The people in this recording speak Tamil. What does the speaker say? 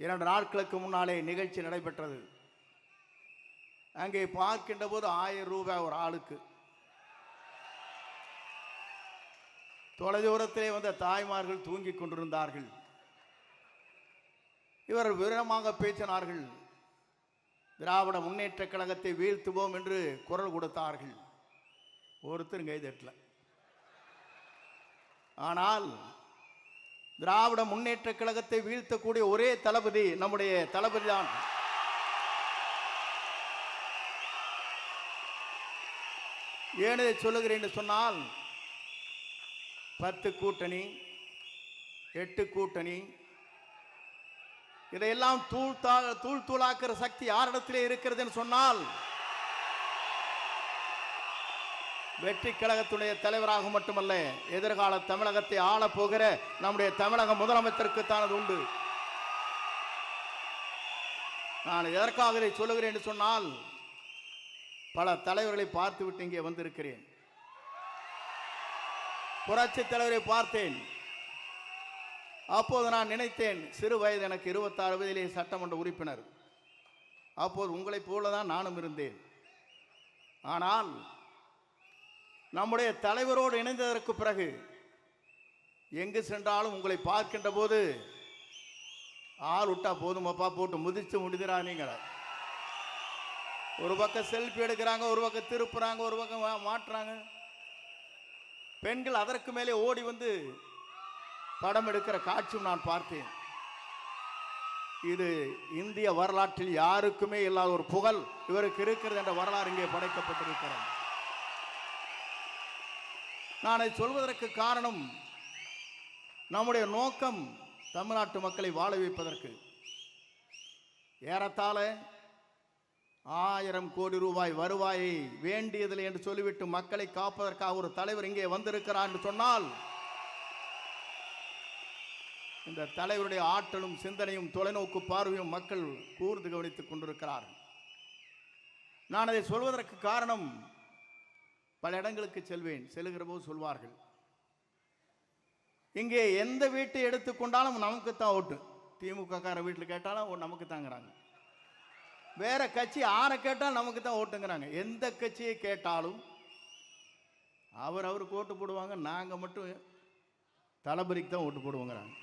2 நாட்களுக்கு முன்னாலே நிகழ்ச்சி நடைபெற்றது. அங்கே பார்க்கின்ற போது 1000 ரூபாய் ஒரு ஆளுக்கு. தொலைதூரத்திலே வந்த தாய்மார்கள் தூங்கிக் கொண்டிருந்தார்கள். இவர் விவரமாக பேசினார்கள். திராவிட முன்னேற்ற கழகத்தை வீழ்த்துவோம் என்று குரல் கொடுத்தார்கள். ஒருத்தரும் கைதட்டல. ஆனால் திராவிட முன்னேற்ற கழகத்தை வீழ்த்தக்கூடிய ஒரே தளபதி நம்முடைய தளபதி தான். ஏன் இதை சொல்லுகிறேன் என்று சொன்னால் 10 கூட்டணி 8 கூட்டணி இதையெல்லாம் தூள் தூளாக்குற சக்தி யாரிடத்திலே இருக்கிறது என்று சொன்னால் வெற்றி கழகத்துடைய தலைவராக மட்டுமல்ல, எதிர்கால தமிழகத்தை ஆளப்போகிற நம்முடைய தமிழக முதலமைச்சருக்கு உண்டு. நான் எதற்காக இதை சொல்லுகிறேன் என்று சொன்னால், பல தலைவர்களை பார்த்துவிட்டு இங்கே வந்திருக்கிறேன். புரட்சி தலைவரை பார்த்தேன். அப்போது நான் நினைத்தேன், சிறு வயது எனக்கு 26 வயதிலே சட்டமன்ற உறுப்பினர். அப்போது உங்களைப் போலதான் நானும் இருந்தேன். ஆனால் நம்முடைய தலைவரோடு இணைந்ததற்கு பிறகு எங்கு சென்றாலும் உங்களை பார்க்கின்ற போது ஆள் விட்டா போதுமப்பா, போட்டு முதிச்சு முடிக்கிறாங்க. ஒரு பக்கம் செல்ஃபி எடுக்கிறாங்க, ஒரு பக்கம் திருப்புறாங்க, ஒரு பக்கம் மாட்டுறாங்க. பெண்கள் அதற்கு மேலே ஓடி வந்து படம் எடுக்கிற காட்சியும் நான் பார்த்தேன். இது இந்திய வரலாற்றில் யாருக்குமே இல்லாத ஒரு புகழ் இவருக்கு இருக்கிறது என்ற வரலாறு இங்கே படைக்கப்பட்டிருக்கிறது. நான் அதை சொல்வதற்கு காரணம், நம்முடைய நோக்கம் தமிழ்நாட்டு மக்களை வாழ வைப்பதற்கு. ஏறத்தாழ 1000 கோடி ரூபாய் வருவாயை வேண்டியதில்லை என்று சொல்லிவிட்டு மக்களை காப்பதற்காக ஒரு தலைவர் இங்கே வந்திருக்கிறார் என்று சொன்னால், இந்த தலைவருடைய ஆற்றலும் சிந்தனையும் தொலைநோக்கு பார்வையும் மக்கள் கூர்ந்து கவனித்துக் கொண்டிருக்கிறார்கள். நான் அதை சொல்வதற்கு காரணம், பல இடங்களுக்கு செல்லுகிற போது சொல்வார்கள், இங்கே எந்த வீட்டை எடுத்துக்கொண்டாலும் நமக்குத்தான் ஓட்டு. திமுக கார வீட்டில் கேட்டாலும் நமக்கு தாங்கிறாங்க. வேற கட்சி யாரை கேட்டாலும் நமக்கு தான் ஓட்டுங்கிறாங்க. எந்த கட்சியை கேட்டாலும் அவருக்கு ஓட்டு போடுவாங்க, நாங்கள் மட்டும் தளபதிக்கு தான் ஓட்டு போடுவோங்கிறாங்க.